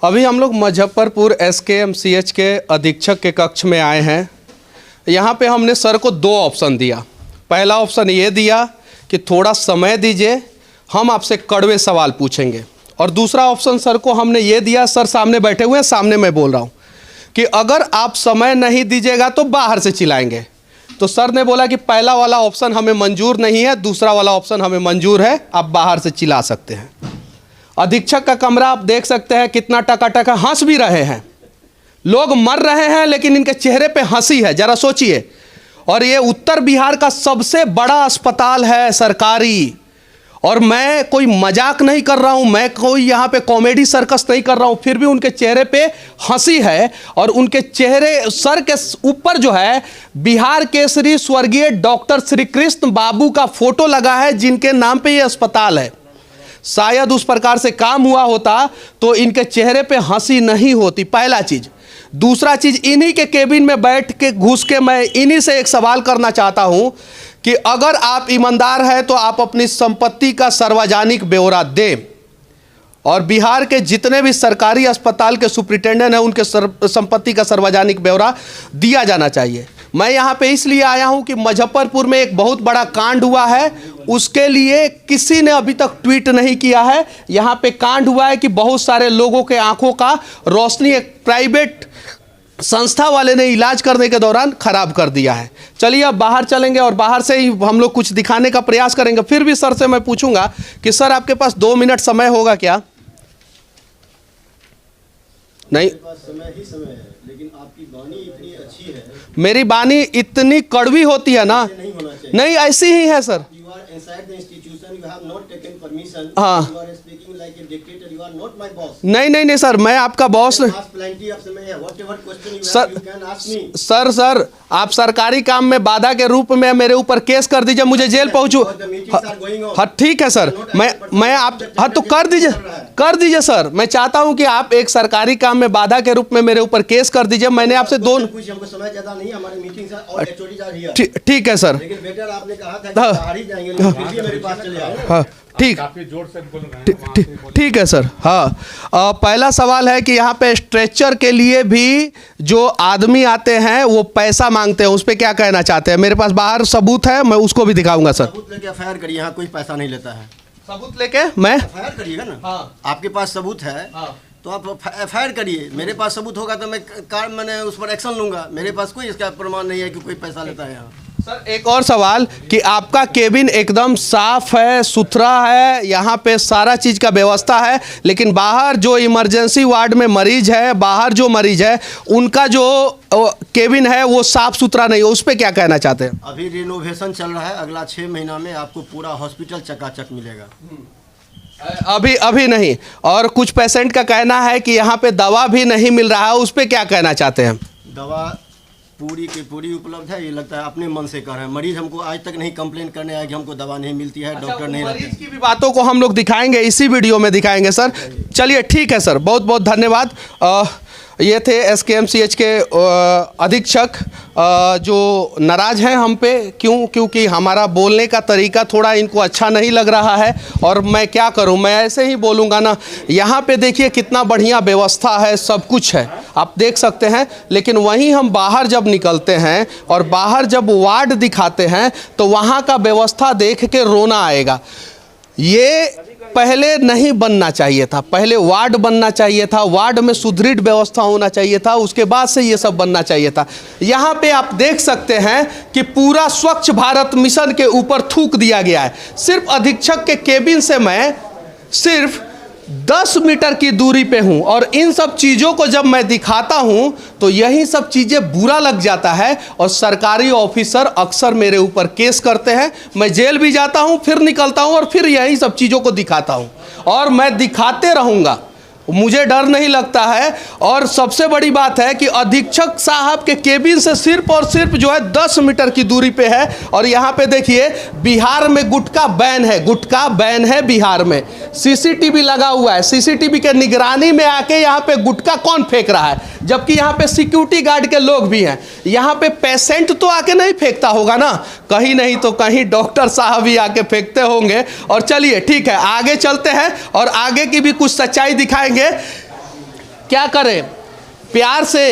अभी हम लोग मुजफ्फरपुर SKMCH के अधीक्षक के कक्ष में आए हैं। यहाँ पे हमने सर को दो ऑप्शन दिया। पहला ऑप्शन ये दिया कि थोड़ा समय दीजिए, हम आपसे कड़वे सवाल पूछेंगे, और दूसरा ऑप्शन सर को हमने ये दिया, सर सामने बैठे हुए हैं, सामने मैं बोल रहा हूँ, कि अगर आप समय नहीं दीजिएगा तो बाहर से चिल्लाएंगे। तो सर ने बोला कि पहला वाला ऑप्शन हमें मंजूर नहीं है, दूसरा वाला ऑप्शन हमें मंजूर है, आप बाहर से चिल्ला सकते हैं। अधीक्षक का कमरा आप देख सकते हैं कितना टकाटक है, हंस भी रहे हैं, लोग मर रहे हैं लेकिन इनके चेहरे पे हंसी है, जरा सोचिए। और ये उत्तर बिहार का सबसे बड़ा अस्पताल है सरकारी, और मैं कोई मजाक नहीं कर रहा हूं, मैं कोई यहाँ पे कॉमेडी सर्कस नहीं कर रहा हूं, फिर भी उनके चेहरे पे हंसी है। और उनके चेहरे सर के ऊपर जो है बिहार केसरी स्वर्गीय डॉक्टर श्री कृष्ण बाबू का फोटो लगा है, जिनके नाम पे ये अस्पताल है। शायद उस प्रकार से काम हुआ होता तो इनके चेहरे पे हंसी नहीं होती, पहला चीज। दूसरा चीज, इन्हीं के केबिन में बैठ के घुस के मैं इन्हीं से एक सवाल करना चाहता हूं कि अगर आप ईमानदार हैं तो आप अपनी संपत्ति का सार्वजनिक ब्यौरा दें, और बिहार के जितने भी सरकारी अस्पताल के सुप्रिंटेंडेंट हैं उनके संपत्ति का सार्वजनिक ब्यौरा दिया जाना चाहिए। मैं यहाँ पे इसलिए आया हूँ कि मुजफ्फरपुर में एक बहुत बड़ा कांड हुआ है, उसके लिए किसी ने अभी तक ट्वीट नहीं किया है। यहाँ पे कांड हुआ है कि बहुत सारे लोगों के आंखों का रोशनी एक प्राइवेट संस्था वाले ने इलाज करने के दौरान खराब कर दिया है। चलिए अब बाहर चलेंगे और बाहर से ही हम लोग कुछ दिखाने का प्रयास करेंगे। फिर भी सर से मैं पूछूंगा कि सर आपके पास 2 मिनट समय होगा क्या? नहीं, समय ही समय है, लेकिन आपकी वाणी इतनी अच्छी है। मेरी वाणी इतनी कड़वी होती है ना? नहीं होना चाहिए। नहीं, ऐसी ही है sir. You are inside the institution, you have not taken permission. हाँ। You are speaking like a dictator, you are not my boss. नहीं सर, मैं आपका बॉस नहीं। Ask plenty of समय है, whatever question you sir, have, you can ask me. Sir आप सरकारी काम में बाधा के रूप में मेरे ऊपर केस कर दीजिए, मुझे jail पहुंचू। The meetings are going on. हाँ ठीक है सर, मैं आप हाँ तो कर दीजिए सर। मैं चाहता हूं कि आप एक सरकारी काम में बाधा के रूप में मेरे ऊपर केस कर दीजिए। मैंने आपसे हमको समय ज्यादा नहीं, हमारी मीटिंग और HOD are here. ठीक है सर। लेकिन बेटर आपने कहा था कि बाहर ही जाएंगे, लेकिन फिर भी मेरे पास चले आए। हाँ ठीक, काफी जोर से बोल रहे हैं। ठीक है सर। हाँ, पहला सवाल है कि यहाँ पे स्ट्रेचर के लिए भी जो आदमी आते हैं वो पैसा मांगते हैं, उस पर क्या कहना चाहते हैं? मेरे पास बाहर सबूत है, मैं उसको भी दिखाऊंगा सर। सबूत लेके FIR करिए, यहाँ कोई पैसा नहीं लेता है। सबूत लेके मैं FIR करिएगा ना। हाँ। आपके पास सबूत है। हाँ। तो आप FIR करिए। मेरे पास सबूत होगा तो मैंने उस पर एक्शन लूंगा। मेरे पास कोई इसका प्रमाण नहीं है कि कोई पैसा लेता है यहाँ। सर एक और सवाल कि आपका केबिन एकदम साफ है, सुथरा है, यहाँ पे सारा चीज़ का व्यवस्था है, लेकिन बाहर जो इमरजेंसी वार्ड में मरीज है, बाहर जो मरीज है, उनका जो केबिन है वो साफ सुथरा नहीं है, उस पर क्या कहना चाहते हैं? अभी रिनोवेशन चल रहा है, अगला 6 महीना में आपको पूरा हॉस्पिटल चकाचक मिलेगा। अभी नहीं। और कुछ पेशेंट का कहना है कि यहाँ पे दवा भी नहीं मिल रहा है, उस पर क्या कहना चाहते हैं? दवा पूरी की पूरी उपलब्ध है, ये लगता है अपने मन से कर रहे हैं। मरीज हमको आज तक नहीं कंप्लेन करने आया कि हमको दवा नहीं मिलती है, डॉक्टर नहीं रहते। मरीज की भी बातों को हम लोग दिखाएंगे, इसी वीडियो में दिखाएंगे सर। चलिए ठीक है सर, बहुत बहुत धन्यवाद। ये थे SKMCH के अधीक्षक जो नाराज़ हैं हम पे, क्योंकि हमारा बोलने का तरीका थोड़ा इनको अच्छा नहीं लग रहा है, और मैं क्या करूं, मैं ऐसे ही बोलूँगा ना। यहाँ पे देखिए कितना बढ़िया व्यवस्था है, सब कुछ है, आप देख सकते हैं। लेकिन वहीं हम बाहर जब निकलते हैं और बाहर जब वार्ड दिखाते हैं तो वहाँ का व्यवस्था देख के रोना आएगा। ये पहले नहीं बनना चाहिए था, पहले वार्ड बनना चाहिए था, वार्ड में सुदृढ़ व्यवस्था होना चाहिए था, उसके बाद से ये सब बनना चाहिए था। यहाँ पे आप देख सकते हैं कि पूरा स्वच्छ भारत मिशन के ऊपर थूक दिया गया है। सिर्फ अधीक्षक के केबिन से मैं सिर्फ 10 मीटर की दूरी पे हूँ, और इन सब चीज़ों को जब मैं दिखाता हूँ तो यही सब चीज़ें बुरा लग जाता है, और सरकारी ऑफिसर अक्सर मेरे ऊपर केस करते हैं। मैं जेल भी जाता हूँ, फिर निकलता हूँ, और फिर यही सब चीज़ों को दिखाता हूँ, और मैं दिखाते रहूँगा, मुझे डर नहीं लगता है। और सबसे बड़ी बात है कि अधीक्षक साहब के केबिन से सिर्फ और सिर्फ जो है 10 मीटर की दूरी पे है। और यहाँ पे देखिए बिहार में गुटखा बैन है, गुटखा बैन है बिहार में। CCTV लगा हुआ है, CCTV के निगरानी में आके यहाँ पे गुटखा कौन फेंक रहा है, जबकि यहाँ पे सिक्योरिटी गार्ड के लोग भी हैं। यहाँ पे पेशेंट तो आके नहीं फेंकता होगा ना, कहीं नहीं तो कहीं डॉक्टर साहब ही आके फेंकते होंगे। और चलिए ठीक है, आगे चलते हैं और आगे की भी कुछ सच्चाई दिखाएंगे। क्या करें, प्यार से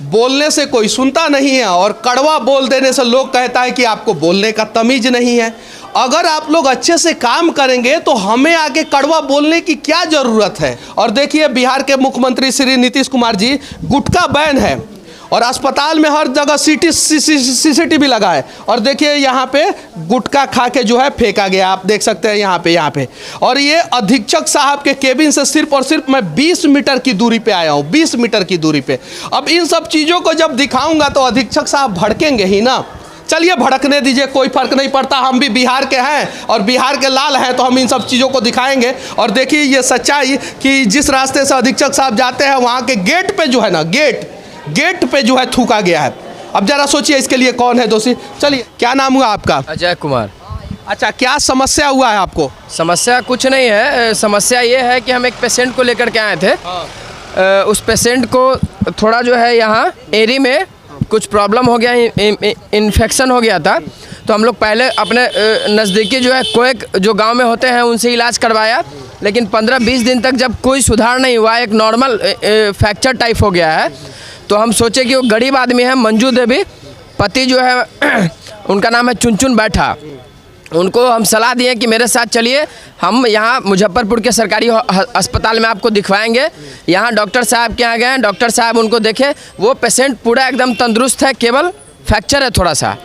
बोलने से कोई सुनता नहीं है और कड़वा बोल देने से लोग कहता है कि आपको बोलने का तमीज नहीं है। अगर आप लोग अच्छे से काम करेंगे तो हमें आगे कड़वा बोलने की क्या ज़रूरत है। और देखिए बिहार के मुख्यमंत्री श्री नीतीश कुमार जी, गुटखा बैन है और अस्पताल में हर जगह सीसीटीवी लगा है और देखिए यहाँ पे गुटखा खा के जो है फेंका गया, आप देख सकते हैं यहाँ पे। और ये अधीक्षक साहब के केबिन से सिर्फ और सिर्फ मैं 20 मीटर की दूरी पे आया हूँ, 20 मीटर की दूरी पे। अब इन सब चीज़ों को जब दिखाऊंगा तो अधीक्षक साहब भड़केंगे ही ना। चलिए भड़कने दीजिए, कोई फर्क नहीं पड़ता, हम भी बिहार के हैं और बिहार के लाल हैं तो हम इन सब चीज़ों को दिखाएंगे। और देखिए ये सच्चाई कि जिस रास्ते से अधीक्षक साहब जाते हैं वहाँ के गेट पे जो है ना, गेट पे जो है थूका गया है। अब जरा सोचिए इसके लिए कौन है दोषी। चलिए, क्या नाम हुआ आपका? अजय कुमार। अच्छा, क्या समस्या हुआ है आपको? समस्या कुछ नहीं है, समस्या ये है कि हम एक पेशेंट को लेकर के आए थे। उस पेशेंट को थोड़ा जो है यहाँ एरी में कुछ प्रॉब्लम हो गया, इन्फेक्शन हो गया था। तो हम लोग पहले अपने नज़दीकी जो है कोएक जो गांव में होते हैं उनसे इलाज करवाया, लेकिन 15-20 दिन तक जब कोई सुधार नहीं हुआ, एक नॉर्मल फ्रैक्चर टाइप हो गया है। तो हम सोचे कि वो गरीब आदमी है, मंजू देवी, पति जो है उनका नाम है चुनचुन बैठा। उनको हम सलाह दिए कि मेरे साथ चलिए, हम यहाँ मुजफ्फरपुर के सरकारी अस्पताल में आपको दिखवाएंगे। यहाँ डॉक्टर साहब के यहाँ गए, डॉक्टर साहब उनको देखे, वो पेशेंट पूरा एकदम तंदुरुस्त है, केवल फ्रैक्चर है थोड़ा सा।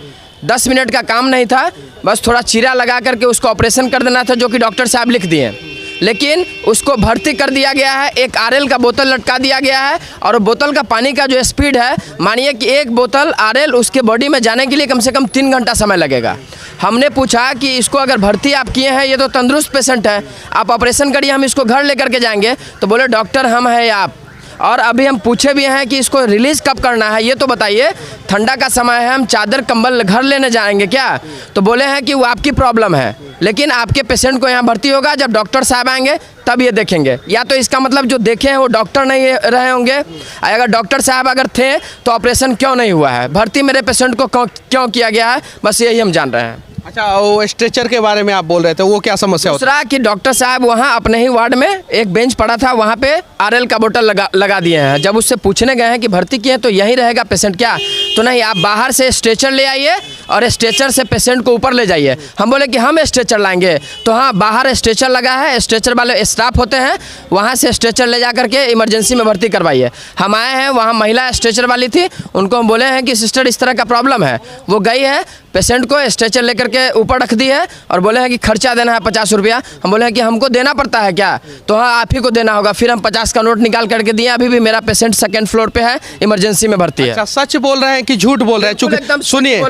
10 मिनट का काम नहीं था, बस थोड़ा चीरा लगा करके उसको ऑपरेशन कर देना था, जो कि डॉक्टर साहब लिख दिए। लेकिन उसको भर्ती कर दिया गया है, एक आरएल का बोतल लटका दिया गया है और बोतल का पानी का जो स्पीड है, मानिए कि एक बोतल आरएल उसके बॉडी में जाने के लिए कम से कम 3 घंटा समय लगेगा। हमने पूछा कि इसको अगर भर्ती आप किए हैं, ये तो तंदुरुस्त पेशेंट है, आप ऑपरेशन करिए, हम इसको घर लेकर के जाएंगे। तो बोले डॉक्टर हम हैं आप, और अभी हम पूछे भी हैं कि इसको रिलीज़ कब करना है, ये तो बताइए, ठंडा का समय है, हम चादर कंबल घर लेने जाएंगे क्या? तो बोले हैं कि वो आपकी प्रॉब्लम है, लेकिन आपके पेशेंट को यहाँ भर्ती होगा जब डॉक्टर साहब आएंगे तब ये देखेंगे। या तो इसका मतलब जो देखे हैं वो डॉक्टर नहीं रहे होंगे, अगर डॉक्टर साहब अगर थे तो ऑपरेशन क्यों नहीं हुआ है, भर्ती मेरे पेशेंट को क्यों किया गया है, बस यही हम जान रहे हैं। अच्छा, वो स्ट्रेचर के बारे में आप बोल रहे थे, वो क्या समस्या होती है? दूसरा कि डॉक्टर साहब वहाँ अपने ही वार्ड में एक बेंच पड़ा था, वहाँ पे आरएल का बोतल लगा दिए हैं। जब उससे पूछने गए हैं कि भर्ती किए तो यहीं रहेगा पेशेंट क्या, तो नहीं, आप बाहर से स्ट्रेचर ले आइए और स्ट्रेचर से पेशेंट को ऊपर ले जाइए। हम बोले कि हम स्ट्रेचर लाएंगे, तो हाँ, बाहर स्ट्रेचर लगा है, स्ट्रेचर वाले स्टाफ होते हैं, वहाँ से स्ट्रेचर ले जा करके इमरजेंसी में भर्ती करवाइए। हम आए हैं, वहाँ महिला स्ट्रेचर वाली थी, उनको हम बोले हैं कि सिस्टर इस तरह का प्रॉब्लम है, वो गई है, पेशेंट को स्ट्रेचर लेकर के ऊपर रख दी है और बोले हैं कि खर्चा देना है 50 रुपया। हम बोले हैं कि हमको देना पड़ता है क्या? तो हाँ, आप ही को देना होगा। फिर हम 50 का नोट निकाल करके दिए। अभी भी मेरा पेशेंट 2nd फ्लोर पे है, इमरजेंसी में भर्ती है। अच्छा, सच बोल रहे हैं कि झूठ बोल रहे हैं? चूंकि सुनिए,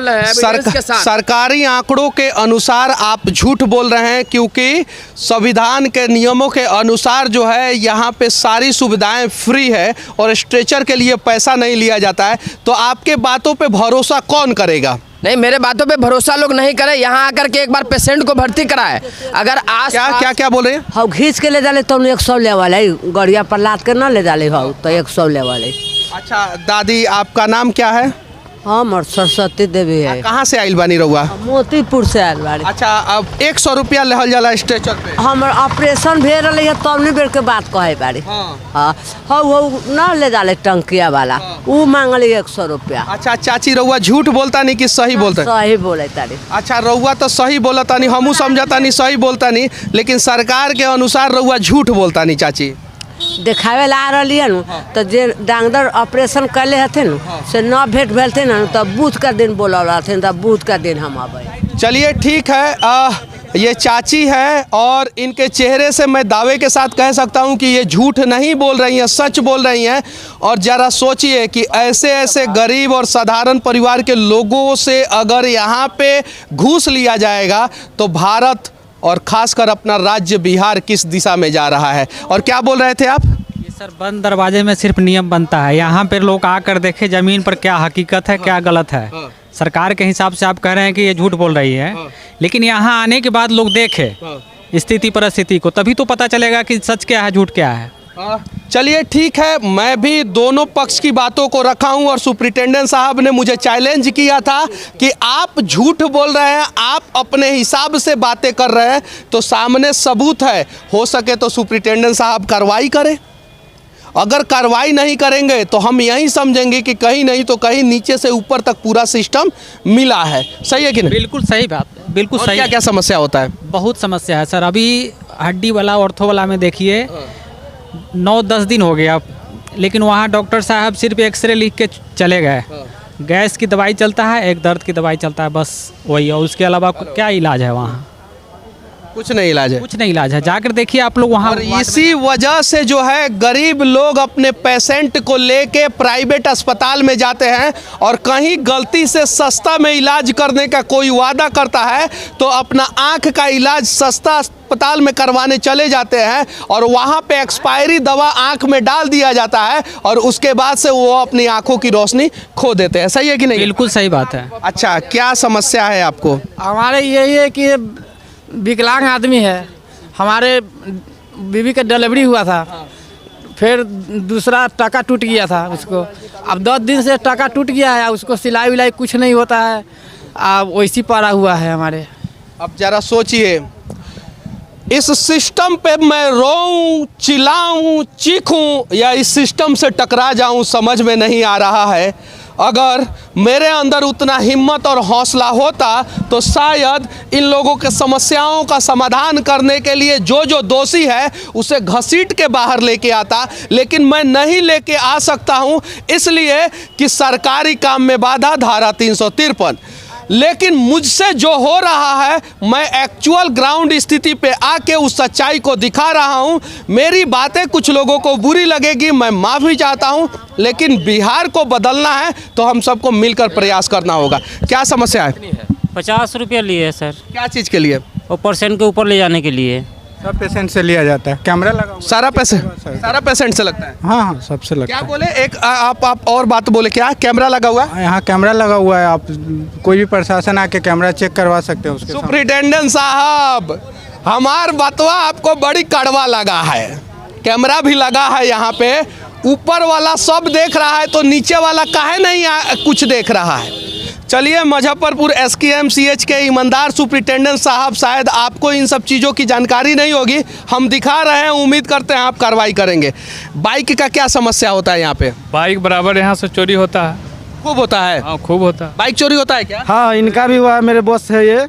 सरकारी आंकड़ों के अनुसार आप झूठ बोल रहे हैं, क्योंकि संविधान के नियमों के अनुसार जो है यहाँ पे सारी सुविधाएं फ्री है और स्ट्रेचर के लिए पैसा नहीं लिया जाता है। तो आपके बातों पे भरोसा कौन करेगा? नहीं, मेरे बातों पे भरोसा लोग नहीं करे, यहाँ आकर के एक बार पेशेंट को भर्ती कराए। अगर आज क्या बोल रहे हैं? हाँ, खींच के ले डाले तो 100 ले वाले, गड़िया पर लाद के ना ले डाले हो तो 100 ले वाले। अच्छा दादी, आपका नाम क्या है? हाँ, मोर सरस्वती देवी है। कहाँ से आइल बानी रहुआ? मोतीपुर से आयल बाड़ी। अच्छा, अब 100 रुपया लेहल जाला स्ट्रेचर पे? हमर ऑपरेशन भेज रही है तब नहीं बेर के बात कहे बाड़ी। हाँ, वो ना ले डाले टंकिया वाला, वो मांगली 100 रुपया। अच्छा चाची, रहुआ झूठ बोलता नहीं कि सही बोलता? सही बोले तारी। अच्छा, रहुआ तो सही बोलता नहीं, हमू समझता नहीं सही बोलता नहीं, लेकिन सरकार के अनुसार रहुआ झूठ बोलता नहीं। चाची देखावे ला आ रही है न, तो जे डॉक्टर ऑपरेशन कर ले हथिन से न भेंट भेल थे न, तब बूथ का दिन बोला रहथिन, तब बूथ का दिन हम आवे। चलिए ठीक है, ये चाची है और इनके चेहरे से मैं दावे के साथ कह सकता हूं कि ये झूठ नहीं बोल रही हैं, सच बोल रही हैं। और ज़रा सोचिए कि ऐसे ऐसे गरीब और साधारण परिवार के लोगों से अगर यहाँ पे घूस लिया जाएगा तो भारत और खासकर अपना राज्य बिहार किस दिशा में जा रहा है। और क्या बोल रहे थे आप? ये सर, बंद दरवाजे में सिर्फ नियम बनता है, यहाँ पर लोग आकर देखे ज़मीन पर क्या हकीकत है, क्या गलत है। सरकार के हिसाब से आप कह रहे हैं कि ये झूठ बोल रही है, लेकिन यहाँ आने के बाद लोग देखे स्थिति परिस्थिति को, तभी तो पता चलेगा कि सच क्या है, झूठ क्या है। चलिए ठीक है, मैं भी दोनों पक्ष की बातों को रखा हूं और सुपरिटेंडेंट साहब ने मुझे चैलेंज किया था कि आप झूठ बोल रहे हैं, आप अपने हिसाब से बातें कर रहे हैं, तो सामने सबूत है, हो सके तो सुपरिटेंडेंट साहब कार्रवाई करें। अगर कार्रवाई नहीं करेंगे तो हम यही समझेंगे कि कहीं नहीं तो कहीं नीचे से ऊपर तक पूरा सिस्टम मिला है। सही है कि नहीं? बिल्कुल सही बात, बिल्कुल सही। क्या क्या समस्या होता है? बहुत समस्या है सर। अभी हड्डी वाला ऑर्थो वाला में देखिए 9-10 दिन हो गया, लेकिन वहाँ डॉक्टर साहब सिर्फ एक्सरे लिख के चले गए। गैस की दवाई चलता है, एक दर्द की दवाई चलता है, बस वही। और उसके अलावा क्या इलाज है वहाँ? कुछ नहीं इलाज है। कुछ नहीं इलाज है, जाकर देखिए आप लोग वहाँ। और इसी वजह से जो है गरीब लोग अपने पेशेंट को लेके प्राइवेट अस्पताल में जाते हैं, और कहीं गलती से सस्ता में इलाज करने का कोई वादा करता है तो अपना आंख का इलाज सस्ता अस्पताल में करवाने चले जाते हैं, और वहाँ पे एक्सपायरी दवा आंख में डाल दिया जाता है, और उसके बाद से वो अपनी आंखों की रोशनी खो देते हैं। सही है कि नहीं? बिल्कुल सही बात है। अच्छा, क्या समस्या है आपको? हमारे यही है कि विकलांग आदमी है, हमारे बीवी का डिलीवरी हुआ था, फिर दूसरा टाका टूट गया था उसको। अब 10 दिन से टाका टूट गया है, उसको सिलाई विलाई कुछ नहीं होता है, अब वैसी पड़ा हुआ है हमारे। अब जरा सोचिए, इस सिस्टम पे मैं रोऊं, चिल्लाऊं, चीखूं या इस सिस्टम से टकरा जाऊं, समझ में नहीं आ रहा है। अगर मेरे अंदर उतना हिम्मत और हौसला होता तो शायद इन लोगों के समस्याओं का समाधान करने के लिए जो जो दोषी है उसे घसीट के बाहर लेके आता, लेकिन मैं नहीं लेके आ सकता हूं, इसलिए कि सरकारी काम में बाधा, धारा 353। लेकिन मुझसे जो हो रहा है, मैं एक्चुअल ग्राउंड स्थिति पे आके उस सच्चाई को दिखा रहा हूं। मेरी बातें कुछ लोगों को बुरी लगेगी, मैं माफ़ी चाहता हूं, लेकिन बिहार को बदलना है तो हम सबको मिलकर प्रयास करना होगा। क्या समस्या है? 50 रुपया लिए सर। क्या चीज़ के लिए? वो % के ऊपर ले जाने के लिए। सब पेशेंट से लिया जाता है, कैमरा लगा हुआ है। सारा पेशेंट से लगता है? हाँ हाँ, सबसे लगता क्या है। बोले? एक आप और बात बोले, क्या कैमरा लगा हुआ है? यहाँ कैमरा लगा हुआ है, आप कोई भी प्रशासन आके कैमरा चेक करवा सकते हैं उसके सामने। सुप्रिटेंडेंट साहब, हमार बतवा आपको बड़ी कड़वा लगा है। कैमरा भी लगा है यहाँ पे, ऊपर वाला सब देख रहा है तो नीचे वाला काहे नहीं कुछ देख रहा है? चलिए, मुजफ्फरपुर SKMCH के ईमानदार सुप्रिटेंडेंट साहब, शायद आपको इन सब चीज़ों की जानकारी नहीं होगी, हम दिखा रहे हैं, उम्मीद करते हैं आप कार्रवाई करेंगे। बाइक का क्या समस्या होता है यहाँ पे? बाइक बराबर यहाँ से चोरी होता है। खूब होता है? हाँ, खूब होता है। बाइक चोरी होता है क्या? हाँ, इनका भी हुआ है, मेरे बॉस है ये,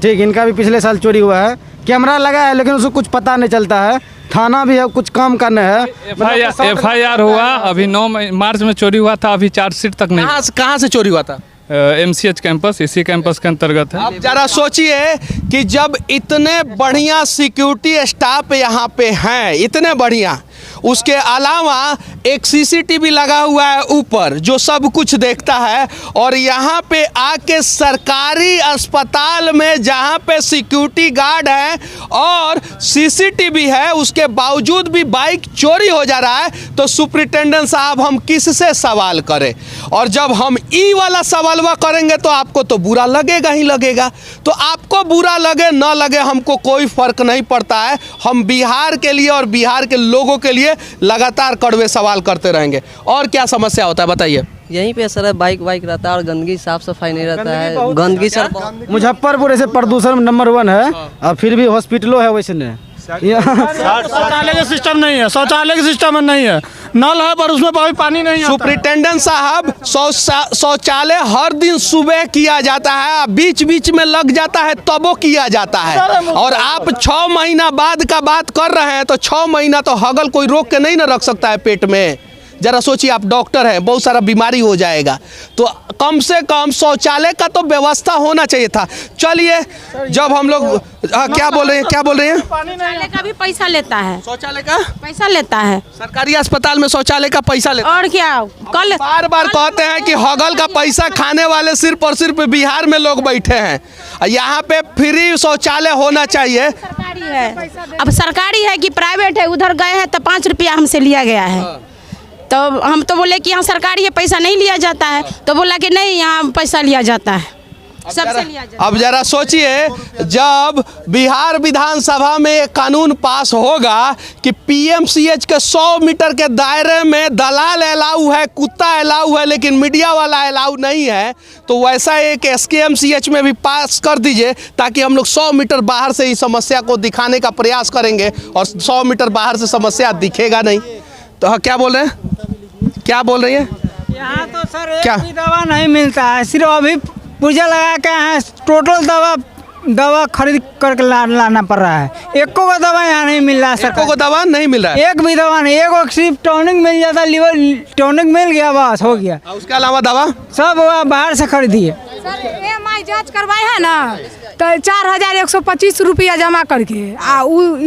ठीक, इनका भी पिछले साल चोरी हुआ है। कैमरा लगा है लेकिन उसको कुछ पता नहीं चलता है, थाना भी है, कुछ काम करने है। FIR हुआ, अभी 9 मार्च में चोरी हुआ था, अभी चार्जशीट तक नहीं। कहाँ से चोरी हुआ था? MCH कैंपस, इसी कैंपस के अंतर्गत है। अब जरा सोचिए कि जब इतने बढ़िया सिक्योरिटी स्टाफ यहाँ पे हैं, इतने बढ़िया, उसके अलावा एक CCTV लगा हुआ है ऊपर जो सब कुछ देखता है, और यहाँ पे आके सरकारी अस्पताल में जहाँ पे सिक्योरिटी गार्ड है और CCTV है, उसके बावजूद भी बाइक चोरी हो जा रहा है, तो सुप्रिटेंडेंट साहब हम किससे सवाल करें? और जब हम ई वाला सवाल करेंगे तो आपको तो बुरा लगेगा ही लगेगा। तो आपको बुरा लगे ना लगे, हमको कोई फर्क नहीं पड़ता है। हम बिहार के लिए और बिहार के लोगों के लिए लगातार कड़वे सवाल करते रहेंगे। और क्या समस्या होता है बताइए? यहीं पे सर बाइक वाइक रहता है और गंदगी, साफ सफाई नहीं रहता है, गंदगी सर। मुजफ्फरपुर ऐसे प्रदूषण नंबर 1 है, और फिर भी हॉस्पिटलों है वैसे नहीं। शौचालय का सिस्टम नहीं है, शौचालय का सिस्टम नहीं है, नल है पर उसमें पानी नहीं आता। सुप्रिटेंडेंट साहब, शौचालय हर दिन सुबह किया जाता है, बीच बीच में लग जाता है तब वो किया जाता है, और आप 6 महीना बाद का बात कर रहे हैं, तो 6 महीना तो हगल कोई रोक के नहीं ना रख सकता है पेट में। जरा सोचिए, आप डॉक्टर हैं, बहुत सारा बीमारी हो जाएगा, तो कम से कम शौचालय का तो व्यवस्था होना चाहिए था। चलिए, जब हम लोग क्या बोल रहे हैं? शौचालय का भी पैसा लेता है, शौचालय का पैसा लेता है, सरकारी अस्पताल में शौचालय का पैसा लेता है। और क्या? कल बार बार कहते हैं कि हगल का पैसा खाने वाले सिर्फ और सिर्फ बिहार में लोग बैठे हैं। यहाँ पे फ्री शौचालय होना चाहिए। सरकारी है, अब सरकारी है कि प्राइवेट है? उधर गए हैं तो 5 रुपया हमसे लिया गया है, तो हम तो बोले कि यहाँ सरकारी है, पैसा नहीं लिया जाता है, तो बोला कि नहीं, यहाँ पैसा लिया जाता है, सबसे लिया जाता है। अब जरा सोचिए, जब बिहार विधानसभा में कानून पास होगा कि PMCH के 100 मीटर के दायरे में दलाल अलाउ है, कुत्ता अलाउ है, लेकिन मीडिया वाला अलाउ नहीं है, तो वैसा एक SKMCH में भी पास कर दीजिए, ताकि हम लोग 100 मीटर बाहर से इस समस्या को दिखाने का प्रयास करेंगे, और 100 मीटर बाहर से समस्या दिखेगा नहीं। तो हाँ, क्या बोल रहे हैं, क्या बोल रही है? यहाँ तो सर एक क्या? भी दवा नहीं मिलता है, सिर्फ अभी पूजा लगा के यहाँ टोटल दवा खरीद करके लाना पड़ रहा है। एको का दवा यहाँ नहीं मिल रहा है सबको को दवा नहीं मिल रहा है? एक भी दवा नहीं, एक सिर्फ टॉनिक मिल जाता, लीवर टॉनिक मिल गया, बस हो गया। उसके अलावा दवा सब बाहर से खरीदिए। सर EMI जांच करवाए हैं ना, तो 4125 रुपया जमा करके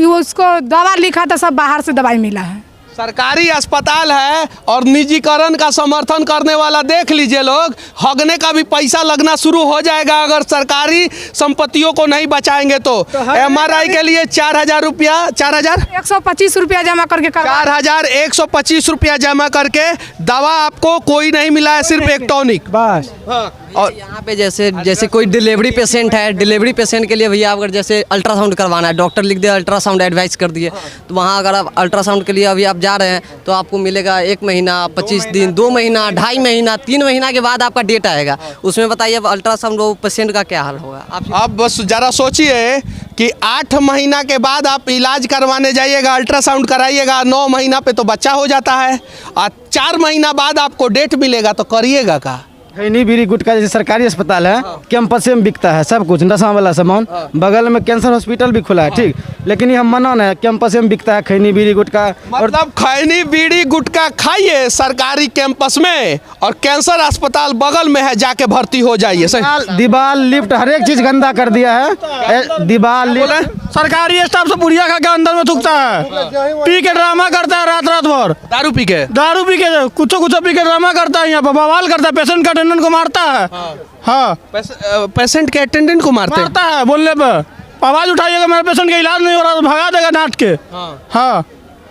उसको दवा लिखा था, सब बाहर से दवाई मिला है। सरकारी अस्पताल है और निजीकरण का समर्थन करने वाला देख लीजिए लोग, हगने का भी पैसा लगना शुरू हो जाएगा अगर सरकारी संपत्तियों को नहीं बचाएंगे तो। MRI के लिए 4000 रुपया, 4125 रुपया जमा करके 4125 रुपया जमा करके दवा आपको कोई नहीं मिला है, सिर्फ एक टॉनिक बस। और यहाँ पे जैसे कोई डिलीवरी पेशेंट है, डिलीवरी पेशेंट के लिए भैया अगर जैसे अल्ट्रासाउंड करवाना है, डॉक्टर लिख दिया अल्ट्रासाउंड एडवाइस कर दिए, तो वहाँ अगर आप अल्ट्रासाउंड के लिए अभी आप जा रहे हैं तो आपको मिलेगा 1 महीना, 25 दिन, 2 महीना, 2.5 महीना, 3 महीना के बाद आपका डेट आएगा। उसमें बताइए अब अल्ट्रासाउंड वो पेशेंट का क्या हाल होगा। आप बस ज़रा सोचिए कि 8 महीना के बाद आप इलाज करवाने जाइएगा, अल्ट्रासाउंड कराइएगा, 9 महीना पे तो बच्चा हो जाता है, और 4 महीना बाद आपको डेट मिलेगा, तो करिएगा का? खैनी बीड़ी गुटखा जैसे सरकारी अस्पताल है, कैंपस में बिकता है सब कुछ, नशा वाला सामान। बगल में कैंसर हॉस्पिटल भी खुला है, ठीक, लेकिन ये हम मना है, कैंपस में बिकता है खैनी बीड़ी गुटखा। मतलब खैनी बीड़ी गुटखा खाइए सरकारी कैंपस में, और कैंसर अस्पताल बगल में है, जाके भर्ती हो जाइए। दीवार लिफ्ट हर एक चीज गंदा कर दिया है, दीवार लिफ्ट। सरकारी स्टाफ से पुड़िया खा के अंदर में थूकता है, पी के ड्रामा करता है रात भर, दारू पी के कुछ पी के ड्रामा करता है, यहाँ पर बवाल करता है, पेशेंट का अटेंडेंट को मारता है। हाँ, पेशेंट के अटेंडेंट को मारता है बोलने पर, आवाज उठाइएगा मेरे पेशेंट का इलाज नहीं हो रहा तो भगा देगा डांट के। हाँ,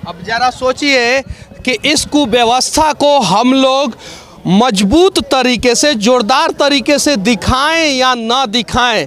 अब जरा सोचिए कि इस कुव्यवस्था को हम लोग मजबूत तरीके से, जोरदार तरीके से दिखाएं या ना दिखाएं।